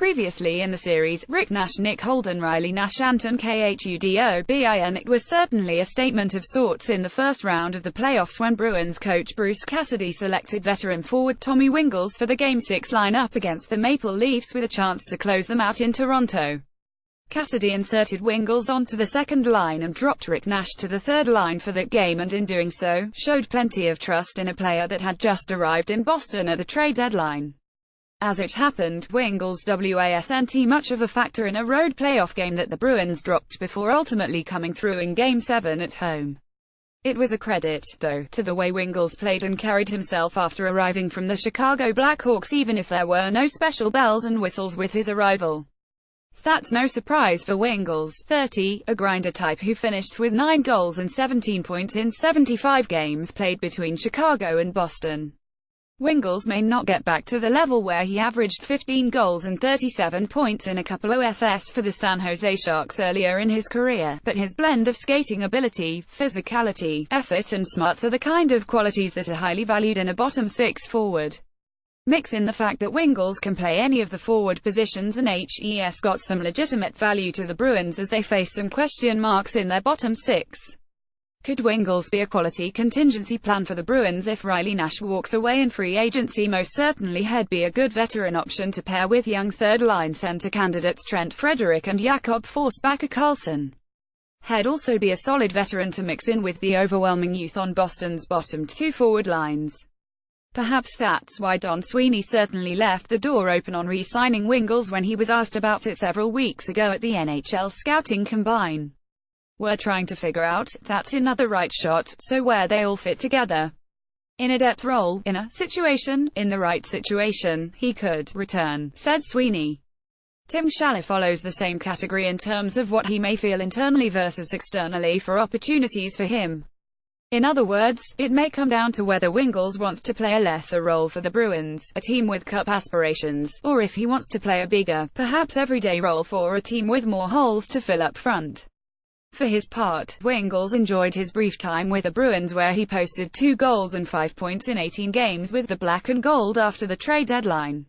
previously in the series: Rick Nash, Nick Holden, Riley Nash, Anton Khudobin. It was certainly a statement of sorts in the first round of the playoffs when Bruins coach Bruce Cassidy selected veteran forward Tommy Wingels for the Game 6 lineup against the Maple Leafs with a chance to close them out in Toronto. Cassidy inserted Wingels onto the second line and dropped Rick Nash to the third line for that game, and in doing so, showed plenty of trust in a player that had just arrived in Boston at the trade deadline. As it happened, Wingels wasn't much of a factor in a road playoff game that the Bruins dropped before ultimately coming through in Game 7 at home. It was a credit, though, to the way Wingels played and carried himself after arriving from the Chicago Blackhawks, even if there were no special bells and whistles with his arrival. That's no surprise for Wingels, 30, a grinder type who finished with 9 goals and 17 points in 75 games played between Chicago and Boston. Wingels may not get back to the level where he averaged 15 goals and 37 points in a couple OFS for the San Jose Sharks earlier in his career, but his blend of skating ability, physicality, effort and smarts are the kind of qualities that are highly valued in a bottom-six forward. Mix in the fact that Wingels can play any of the forward positions and he's got some legitimate value to the Bruins as they face some question marks in their bottom six. Could Wingels be a quality contingency plan for the Bruins if Riley Nash walks away in free agency? Most certainly. He'd be a good veteran option to pair with young third-line center candidates Trent Frederic and Jakob Forsbacher-Karlsson. He'd also be a solid veteran to mix in with the overwhelming youth on Boston's bottom two forward lines. Perhaps that's why Don Sweeney certainly left the door open on re-signing Wingels when he was asked about it several weeks ago at the NHL Scouting Combine. We're trying to figure out, that's another right shot, so where they all fit together. In a depth role, in a situation, in the right situation, he could return, said Sweeney. Tim Schaller follows the same category in terms of what he may feel internally versus externally for opportunities for him. In other words, it may come down to whether Wingels wants to play a lesser role for the Bruins, a team with cup aspirations, or if he wants to play a bigger, perhaps everyday role for a team with more holes to fill up front. For his part, Wingels enjoyed his brief time with the Bruins where he posted 2 goals and 5 points in 18 games with the black and gold after the trade deadline.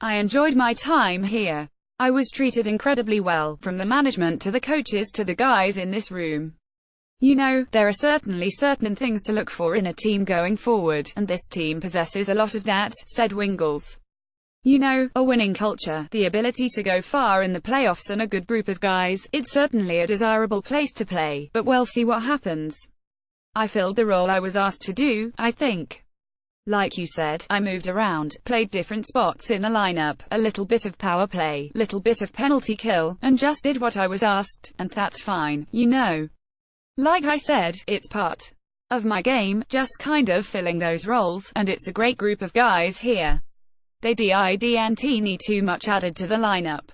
I enjoyed my time here. I was treated incredibly well, from the management to the coaches to the guys in this room. You know, there are certainly certain things to look for in a team going forward, and this team possesses a lot of that, said Wingels. You know, a winning culture, the ability to go far in the playoffs and a good group of guys. It's certainly a desirable place to play, but we'll see what happens. I filled the role I was asked to do, I think. Like you said, I moved around, played different spots in the lineup, a little bit of power play, little bit of penalty kill, and just did what I was asked, and that's fine, you know. Like I said, it's part of my game, just kind of filling those roles, and it's a great group of guys here. They didn't need too much added to the lineup.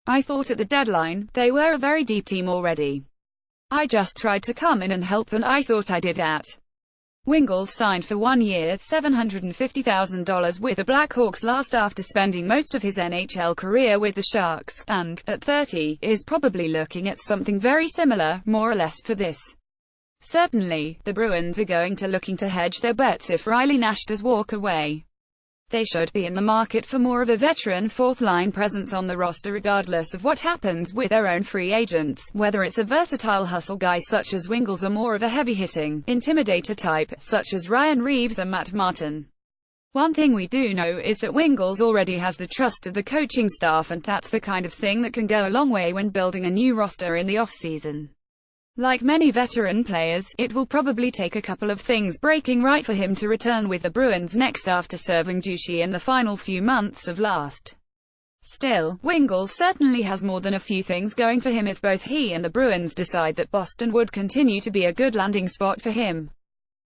I thought at the deadline, they were a very deep team already. I just tried to come in and help, and I thought I did that. Wingels signed for 1 year, $750,000 with the Blackhawks last after spending most of his NHL career with the Sharks, and, at 30, is probably looking at something very similar, more or less, for this. Certainly, the Bruins are going to looking to hedge their bets if Riley Nash does walk away. They should be in the market for more of a veteran fourth-line presence on the roster regardless of what happens with their own free agents, whether it's a versatile hustle guy such as Wingels or more of a heavy-hitting, intimidator type, such as Ryan Reeves or Matt Martin. One thing we do know is that Wingels already has the trust of the coaching staff, and that's the kind of thing that can go a long way when building a new roster in the off-season. Like many veteran players, it will probably take a couple of things breaking right for him to return with the Bruins next after serving duty in the final few months of last. Still, Wingels certainly has more than a few things going for him if both he and the Bruins decide that Boston would continue to be a good landing spot for him.